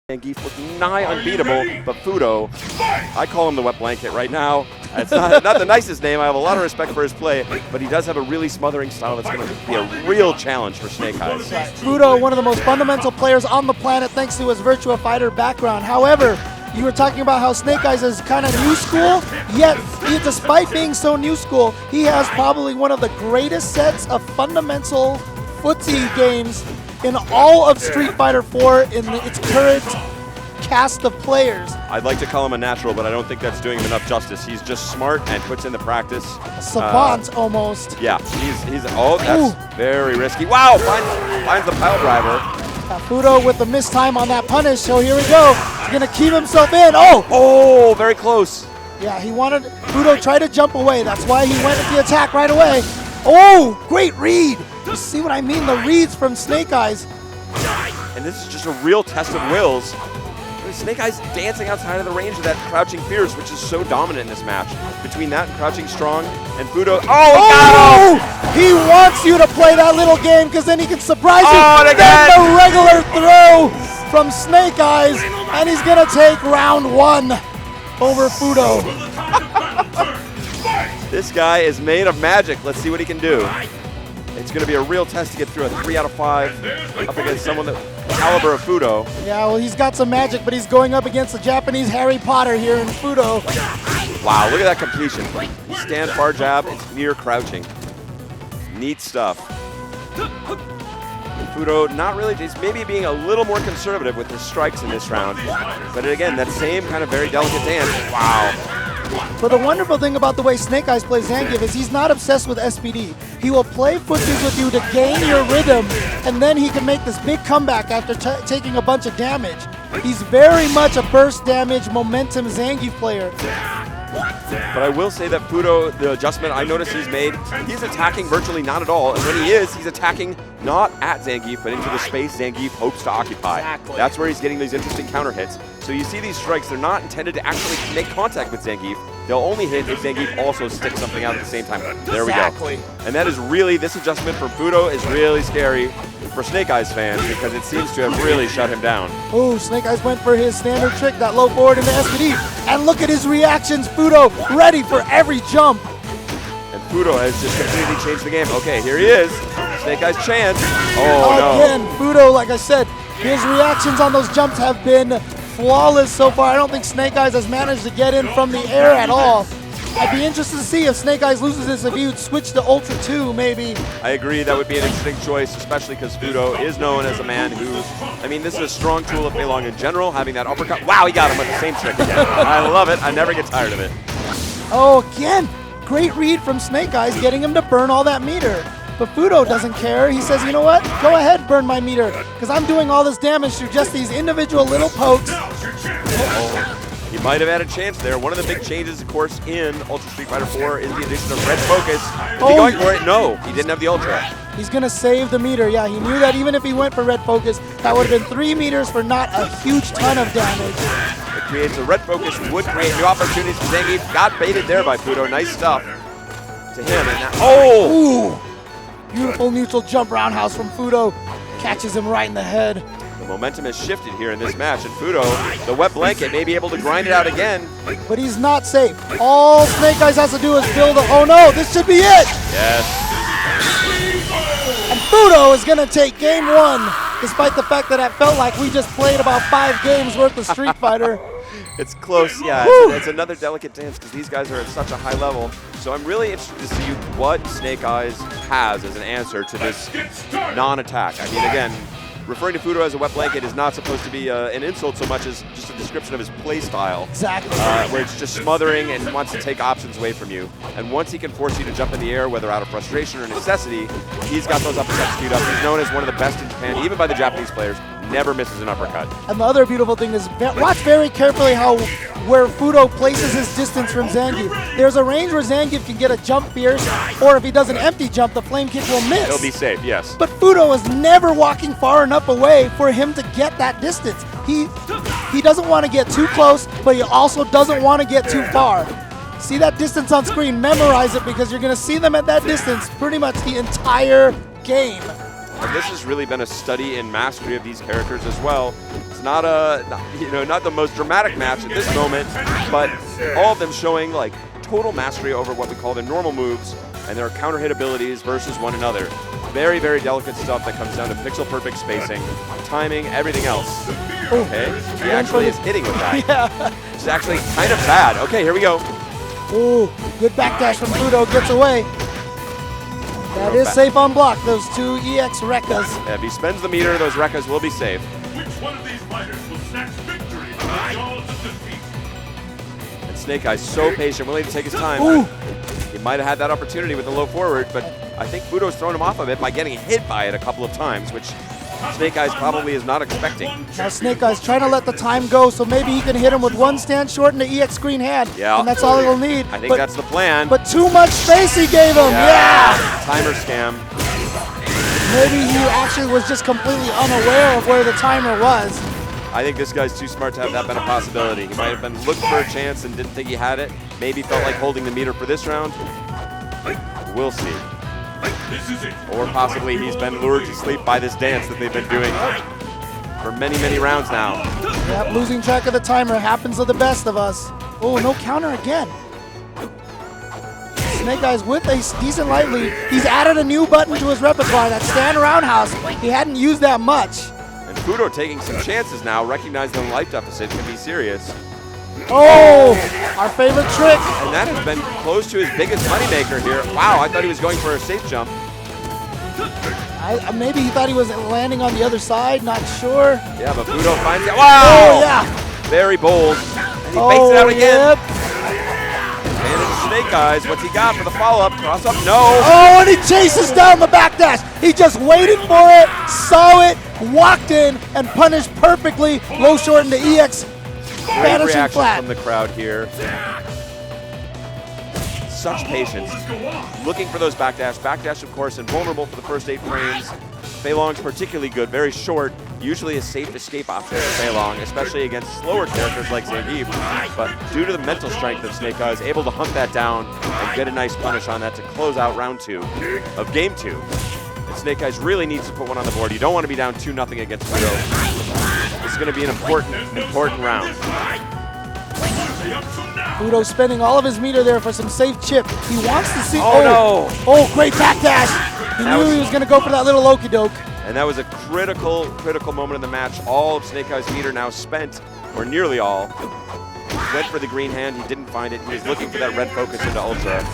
Zangief looking nigh unbeatable, but Fudo, I call him the wet blanket right now. It's not the nicest name. I have a lot of respect for his play, but he does have a really smothering style that's going to be a real challenge for Snake Eyez. Fudo, one of the most fundamental players on the planet thanks to his Virtua Fighter background. However, you were talking about how Snake Eyez is kind of new school, yet despite being so new school, he has probably one of the greatest sets of fundamental footsie games in all of Street Fighter 4 in its current cast of players. I'd like to call him a natural, but I don't think that's doing him enough justice. He's just smart and puts in the practice. A savant almost. Yeah, oh, that's very risky. Wow, finds the pile driver. Fudo with the mistime on that punish, so here we go. He's gonna keep himself in. Oh, very close. Yeah, Fudo tried to jump away. That's why he went with the attack right away. Oh, great read. You see what I mean? The reads from Snake Eyez. And this is just a real test of wills. Snake Eyez dancing outside of the range of that crouching fierce, which is so dominant in this match. Between that and crouching strong and Fudo. Oh, he wants you to play that little game because then he can surprise you. And then the regular throw from Snake Eyez, and he's gonna take round one over Fudo. This guy is made of magic. Let's see what he can do. It's going to be a real test to get through a 3 out of 5 up against someone the caliber of Fudo. Yeah, well, he's got some magic, but he's going up against the Japanese Harry Potter here in Fudo. Wow, look at that completion. Stand far jab, it's near crouching. Neat stuff. Fudo not really, he's maybe being a little more conservative with his strikes in this round. But again, that same kind of very delicate dance. Wow. But the wonderful thing about the way Snake Eyez plays Zangief is he's not obsessed with SPD. He will play footsies with you to gain your rhythm, and then he can make this big comeback after taking a bunch of damage. He's very much a burst damage momentum Zangief player. But I will say that Fudo, the adjustment I noticed he's made, he's attacking virtually not at all. And when he is, he's attacking not at Zangief, but into the space Zangief hopes to occupy. Exactly. That's where he's getting these interesting counter hits. So you see these strikes, they're not intended to actually make contact with Zangief. They'll only hit if Zangief also sticks something out at the same time. There we go. And that is really, this adjustment for Fudo is really scary for Snake Eyez fans because it seems to have really shut him down. Oh, Snake Eyez went for his standard trick, that low forward into SPD. And look at his reactions, Fudo ready for every jump. And Fudo has just completely changed the game. Okay, here he is. Snake Eyez chance. Oh, Again, Fudo, like I said, his reactions on those jumps have been flawless so far. I don't think Snake Eyez has managed to get in from the air at all. I'd be interested to see if Snake Eyez loses this, if he would switch to Ultra 2, maybe. I agree, that would be an interesting choice, especially because Fudo is known as a man who, I mean, this is a strong tool of Feilong in general, having that uppercut. Wow, he got him with the same trick again. I love it. I never get tired of it. Oh, again, great read from Snake Eyez, getting him to burn all that meter. But Fudo doesn't care. He says, you know what? Go ahead, burn my meter, because I'm doing all this damage through just these individual little pokes. He might have had a chance there. One of the big changes, of course, in Ultra Street Fighter 4 is the addition of Red Focus. Is he going for it? No, he didn't have the Ultra. He's going to save the meter. Yeah, he knew that even if he went for Red Focus, that would have been 3 meters for not a huge ton of damage. It creates a Red Focus, would create new opportunities for Zangief. Got baited there by Fudo. Nice stuff to him. And now, Ooh! Beautiful neutral jump roundhouse from Fudo. Catches him right in the head. The momentum has shifted here in this match, and Fudo, the wet blanket, may be able to grind it out again. But he's not safe. All Snake Eyez has to do is build oh no, this should be it! Yes. And Fudo is going to take game one, despite the fact that it felt like we just played about 5 games worth of Street Fighter. It's close, yeah. It's another delicate dance because these guys are at such a high level. So I'm really interested to see what Snake Eyez has as an answer to this non-attack. I mean, again, referring to Fudo as a wet blanket is not supposed to be an insult so much as just a description of his play style. Exactly. Where it's just smothering and wants to take options away from you. And once he can force you to jump in the air, whether out of frustration or necessity, he's got those uppercuts queued up. He's known as one of the best in Japan, even by the Japanese players. Never misses an uppercut. And the other beautiful thing is, watch very carefully where Fudo places his distance from Zangief. There's a range where Zangief can get a jump fierce, or if he does an empty jump, the flame kick will miss. He'll be safe, yes. But Fudo is never walking far enough away for him to get that distance. He doesn't want to get too close, but he also doesn't want to get too far. See that distance on screen, memorize it because you're going to see them at that distance pretty much the entire game. And this has really been a study in mastery of these characters as well. It's not not the most dramatic match at this moment, but all of them showing like total mastery over what we call their normal moves and their counter hit abilities versus one another. Very, very delicate stuff that comes down to pixel perfect spacing, timing, everything else. Okay, he actually is hitting with that. Yeah. It's actually kind of bad. Okay, here we go. Ooh, good backdash from Fudo, gets away. That is safe on block, those two EX Rekkas. Yeah, if he spends the meter, those Rekkas will be safe. Which one of these fighters will snatch victory from the jaws of defeat? And Snake Eyes so patient, willing to take his time. Ooh. He might have had that opportunity with the low forward, but I think Fudo's thrown him off of it by getting hit by it a couple of times, which Snake Eyes probably is not expecting. Now Snake Eyes trying to let the time go so maybe he can hit him with one stand short and the EX green hand. Yeah. And that's all he'll need. I think that's the plan. But too much space he gave him. Yeah. Timer scam. Maybe he actually was just completely unaware of where the timer was. I think this guy's too smart to have that been a possibility. He might have been looking for a chance and didn't think he had it. Maybe felt like holding the meter for this round. We'll see. This is it. Or possibly he's been lured to sleep by this dance that they've been doing for many, many rounds now. Yep, losing track of the timer happens to the best of us. Oh, no counter again. Snake Eyes with a decent light lead. He's added a new button to his repertoire, that stand roundhouse. He hadn't used that much. And Fudo taking some chances now, recognizing the life deficit can be serious. Oh, our favorite trick. And that has been close to his biggest moneymaker here. Wow, I thought he was going for a safe jump. Maybe he thought he was landing on the other side, not sure. Yeah, but Fudo finds it. Wow! Oh, yeah. Very bold. And he fakes it out again. Yep. And it's Snake Eyes. What's he got for the follow-up? Cross up? No. Oh, and he chases down the backdash. He just waited for it, saw it, walked in, and punished perfectly. Low short into EX. Great Vanishing reaction flat. from the crowd here. Such patience. Looking for those backdash. Backdash, of course, invulnerable for the first 8 frames. Fei Long's particularly good, very short. Usually a safe escape option for Fei Long, especially against slower characters like Zangief. But due to the mental strength of Snake Eyes, able to hunt that down and get a nice punish on that to close out round 2 of game 2. And Snake Eyes really needs to put one on the board. You don't want to be down 2-0 against Fudo. This is going to be an important round. Fudo spending all of his meter there for some safe chip. He wants to see. Oh, no. Oh, great backdash. He knew he was going to go for that little okey doke. And that was a critical moment in the match. All of Snake Eyes' meter now spent, or nearly all. Went for the green hand. He didn't find it. He was looking for that red focus into Ultra.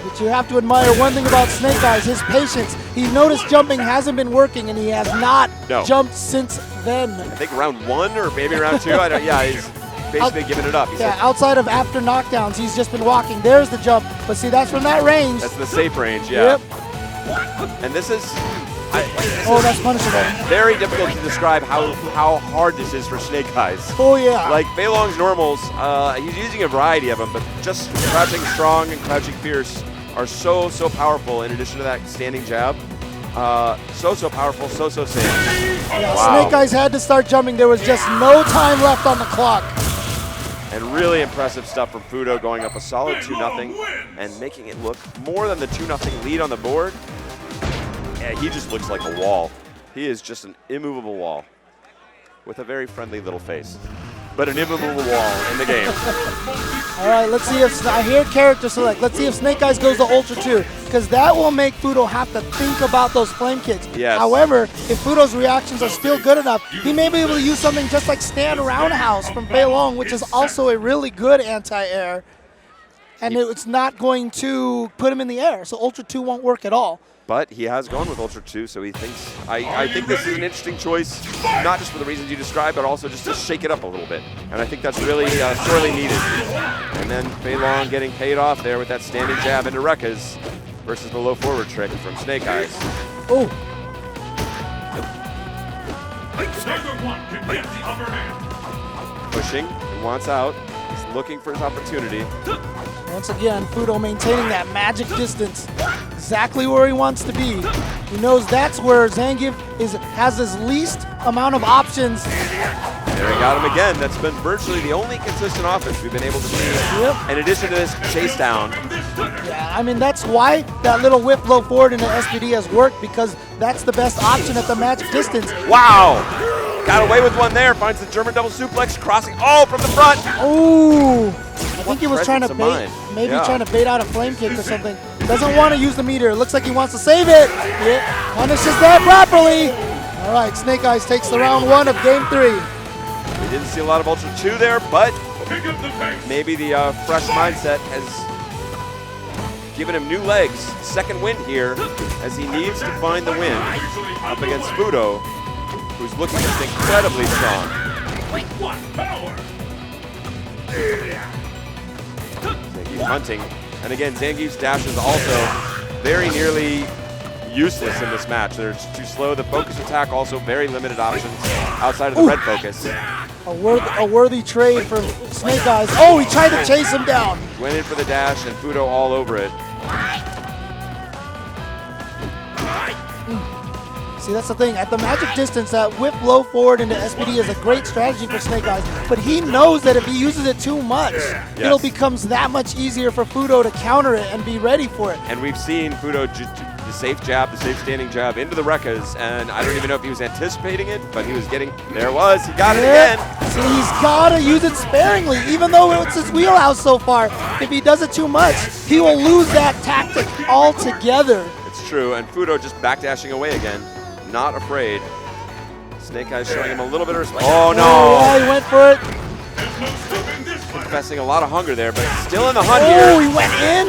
But you have to admire one thing about Snake Eyes, his patience. He noticed jumping hasn't been working, and he has not jumped since then. I think round 1 or maybe round 2. I don't. Yeah, he's basically giving it up. He said, outside of after knockdowns, he's just been walking. There's the jump, but see, that's from that range. That's the safe range, yeah. Yep. And this is. That's punishable. Very difficult to describe how hard this is for Snake Eyes. Oh, yeah. Like Fei Long's normals, he's using a variety of them, but just crouching strong and crouching fierce are so powerful in addition to that standing jab. So powerful, so safe. Yeah, Wow. Snake Eyes had to start jumping. There was just no time left on the clock. And really impressive stuff from Fudo, going up a solid 2-0 and making it look more than the 2-0 lead on the board. Yeah, he just looks like a wall. He is just an immovable wall with a very friendly little face, but an immovable wall in the game. All right, let's see if I hear character select. Let's see if Snake Eyes goes to Ultra 2, because that will make Fudo have to think about those flame kicks. Yes. However, if Fudo's reactions are still good enough, he may be able to use something just like stand roundhouse from Fei Long, which is also a really good anti-air, and it's not going to put him in the air, so Ultra 2 won't work at all. But he has gone with Ultra 2, so he thinks, I think this is an interesting choice, not just for the reasons you described, but also just to shake it up a little bit. And I think that's really sorely needed. And then Fei Long getting paid off there with that standing jab into Rekkas versus the low forward trick from Snake Eyes. Oh. Pushing, he wants out, he's looking for his opportunity. Once again, Fudo maintaining that magic distance, exactly where he wants to be. He knows that's where Zangief has his least amount of options There he got him again. That's been virtually the only consistent offense we've been able to see. Yep. In addition to this chase down. Yeah, I mean, that's why that little whip low forward in the SPD has worked, because that's the best option at the magic distance. Wow! Got away with one there. Finds the German double suplex, crossing. Oh, from the front. Ooh! I think he was trying to presence of bait, mind. maybe Yeah. trying to bait out a flame kick or something. Doesn't want to use the meter. Looks like he wants to save it. Yeah, punishes that properly. All right, Snake Eyes takes the round 1 of game 3. We didn't see a lot of Ultra 2 there, but maybe the fresh mindset has given him new legs. Second win here, as he needs to find the win up against Fudo, who's looking just incredibly strong. Zangief's hunting. And again, Zangief's dash is also very nearly useless in this match. They're too slow. The focus attack also very limited options outside of the red focus. A worthy trade for Snake Eyes. Oh, he tried to chase him down. Went in for the dash and Fudo all over it. See, that's the thing. At the magic distance, that whip low forward into SPD is a great strategy for Snake Eyes, but he knows that if he uses it too much, it'll becomes that much easier for Fudo to counter it and be ready for it. And we've seen Fudo the safe jab, the safe standing jab into the Rekkas, and I don't even know if he was anticipating it, but he was getting, there it was, he got it again. See, he's got to use it sparingly, even though it's his wheelhouse so far. If he does it too much, he will lose that tactic altogether. It's true, and Fudo just backdashing away again. Not afraid. Snake Eyes showing him a little bit of respect. Oh no! Yeah, he went for it. Confessing a lot of hunger there, but still in the hunt Oh, here. he went in.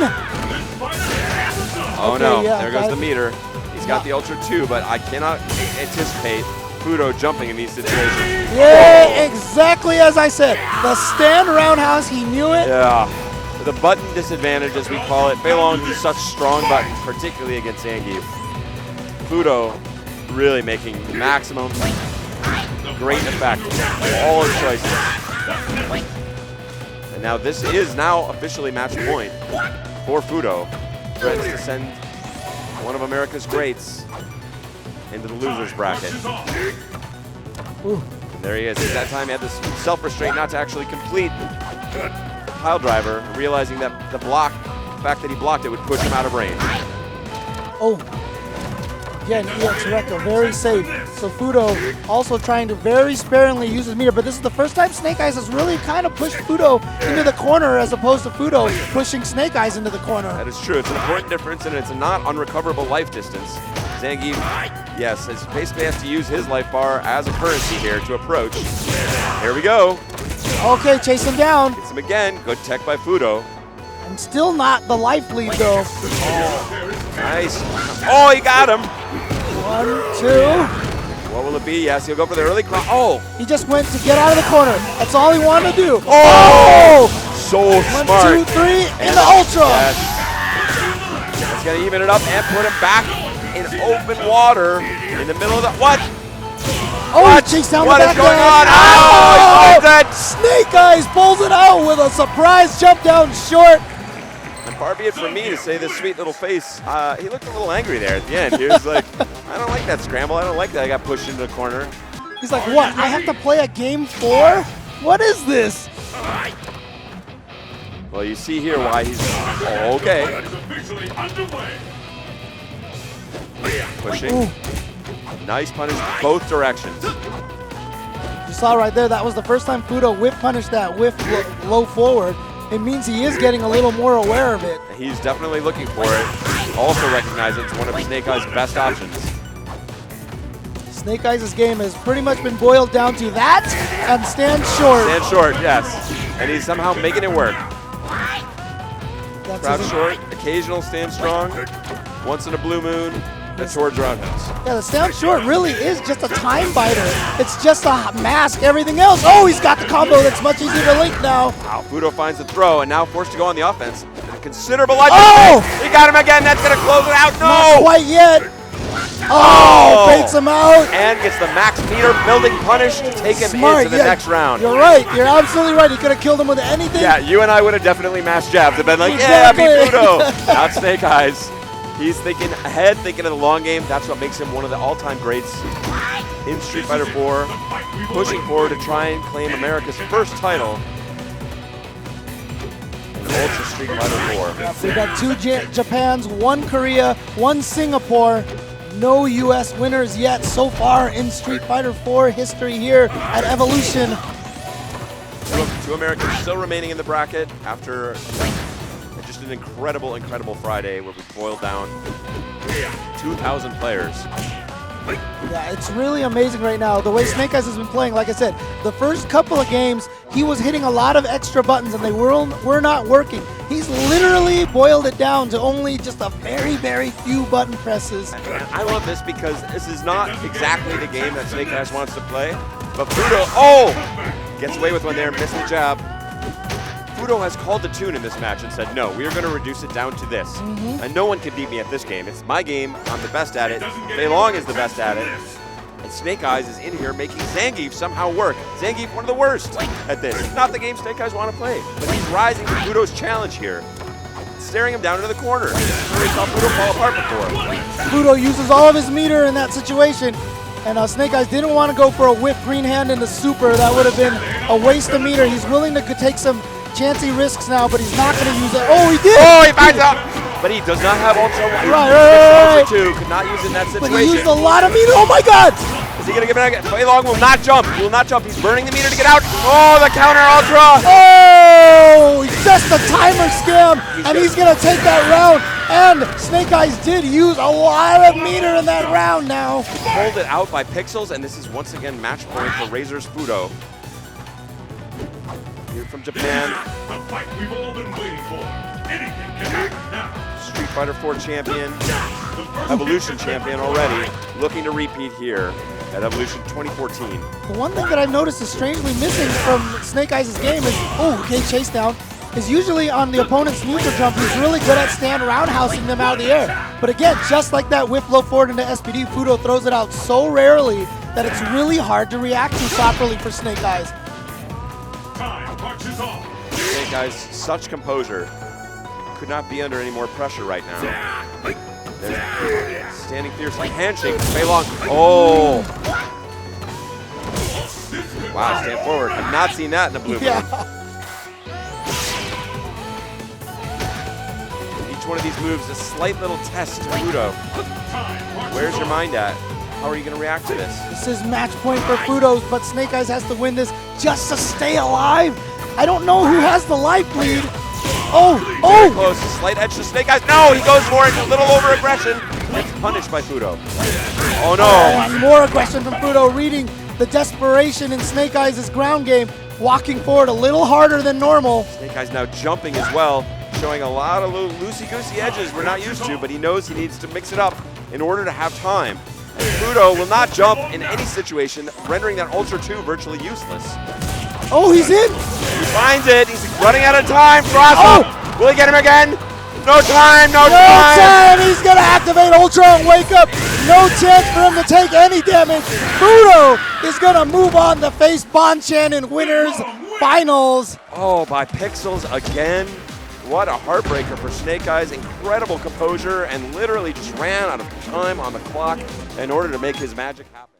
Oh Okay, no, yeah, there goes the meter. He's got the Ultra 2, but I cannot anticipate Fudo jumping in these situations. Yeah, exactly as I said. The stand roundhouse, he knew it. Yeah. The button disadvantage, as we call it. Fei Long used such strong buttons, particularly against Zangief. Fudo really making maximum great effect of all his choices. And now this is now officially match point for Fudo. Threatens to send one of America's greats into the loser's bracket. Ooh. And there he is. At that time, he had this self-restraint not to actually complete the pile driver, realizing that the fact that he blocked it would push him out of range. Oh. Again, EX Rekka, very safe. So Fudo also trying to very sparingly use his meter, but this is the first time Snake Eyes has really kind of pushed Fudo into the corner as opposed to Fudo pushing Snake Eyes into the corner. That is true. It's an important difference, and it's a not unrecoverable life distance. Zangief, yes, basically has to use his life bar as a currency here to approach. Here we go. Okay, chase him down. Gets him again. Good tech by Fudo. And still not the life lead though. Nice. Oh, he got him. 1, 2. What will it be? Yes, he'll go for the early cross. Oh. He just went to get out of the corner. That's all he wanted to do. Oh! So 1, smart. 2, 3, in the Ultra. Yes. That's going to even it up and put him back in open water in the middle of the... What? Oh, What? he chased down What the is back going line. on? Oh, he finds it. Snake Eyes pulls it out with a surprise jump down short. And far be it from me to say this sweet little face. He looked a little angry there at the end. He was like, I don't like that scramble. I don't like that I got pushed into the corner. He's like, what? I have to play a game 4? What is this? Well, you see here why he's okay. Pushing. Ooh. Nice punish both directions. You saw right there, that was the first time Fudo whip punished that whiff low forward. It means he is getting a little more aware of it. He's definitely looking for it. Also recognizes it's one of Snake Eyes' best options. Snake Eyes' game has pretty much been boiled down to that and stand short. Stand short, yes. And he's somehow making it work. That's Crouch his- short, occasional stand strong. Once in a blue moon, that's towards roundhouse. Yeah, the stand short really is just a time biter. It's just a mask, everything else. Oh, he's got the combo that's much easier to link now. Wow, Fudo finds the throw and now forced to go on the offense. A considerable life. Oh! He got him again. That's going to close it out. Not No! quite yet. Oh, baits him out. And gets the max meter building punish to take him into the next round. You're right. You're absolutely right. He could have killed him with anything. Yeah, you and I would have definitely mashed jabs and been like, Exactly. yeah, beat Fudo. Not Snake Eyes. He's thinking ahead, thinking of the long game. That's what makes him one of the all-time greats in Street Fighter 4, pushing forward to try and claim America's first title in Ultra Street Fighter 4. We got 2 Japans, 1 Korea, 1 Singapore. No U.S. winners yet so far in Street Fighter 4 history here at Evolution. Two Americans still remaining in the bracket after just an incredible, incredible Friday where we boiled down 2,000 players. Yeah, it's really amazing right now. The way Snake Eyez has been playing, like I said, the first couple of games, he was hitting a lot of extra buttons and they were not working. He's literally boiled it down to only just a very, very few button presses. I love this because this is not exactly the game that Snake Eyez wants to play, but Fudo, gets away with one there, missed the jab. Fudo has called the tune in this match and said, no, we are going to reduce it down to this. And no one can beat me at this game. It's my game. I'm the best at it. Fei Long is the best at it. And Snake Eyez is in here making Zangief somehow work. Zangief, one of the worst at this. It's not the game Snake Eyez want to play. But he's rising to Fudo's challenge here. Staring him down into the corner. We saw Fudo fall apart before. Fudo uses all of his meter in that situation. And Snake Eyez didn't want to go for a whip green hand into super. That would have been a waste of meter. He's willing to take some chancy risks now, but he's not going to use it. Oh, he did! Oh, he backs up! But he does not have Ultra 1. Right. Ultra 2, could not use it in that situation. But he used a lot of meter. Oh my god! Is he going to give it again? Fei Long will not jump. He will not jump. He's burning the meter to get out. Oh, the counter Ultra! Oh, just a timer scam, and he's going to take that round. And Snake Eyez did use a lot of meter in that round now. Pulled it out by pixels, and this is once again match point for RZR's Fudo. Here from Japan. The fight we've all been waiting for. Anything can happen now. Street Fighter 4 champion, Evolution champion already, looking to repeat here at Evolution 2014. The one thing that I've noticed is strangely missing from Snake Eyes' game is, okay, chase down, is usually on the opponent's neutral jump, he's really good at stand roundhousing them out of the air. But again, just like that whip low forward into SPD, Fudo throws it out so rarely that it's really hard to react to properly for Snake Eyes. Time marches on. Snake Eyez, such composure. Could not be under any more pressure right now. They're standing fiercely. Handshake. Fei Long. Oh! Wow, stand forward. I've not seen that in the blue. Yeah. Each one of these moves is a slight little test to Fudo. Where's your mind at? How are you going to react to this? This is match point for Fudo, but Snake Eyez has to win this just to stay alive. I don't know who has the life lead. Very close. A slight edge to Snake Eyez. No, he goes for it. A little over aggression. It's punished by Fudo. Oh no. And more aggression from Fudo, reading the desperation in Snake Eyes' ground game, walking forward a little harder than normal. Snake Eyez now jumping as well, showing a lot of little loosey-goosey edges we're not used to, but he knows he needs to mix it up in order to have time. And Fudo will not jump in any situation, rendering that Ultra 2 virtually useless. Oh, he's in! He finds it. He's running out of time. Cross up. Will he get him again? No time. No time. He's going to activate Ultra and wake up. No chance for him to take any damage. Fudo is going to move on to face Bonchan in winners finals. Oh, by pixels again. What a heartbreaker for Snake Eyez. Incredible composure and literally just ran out of time on the clock in order to make his magic happen.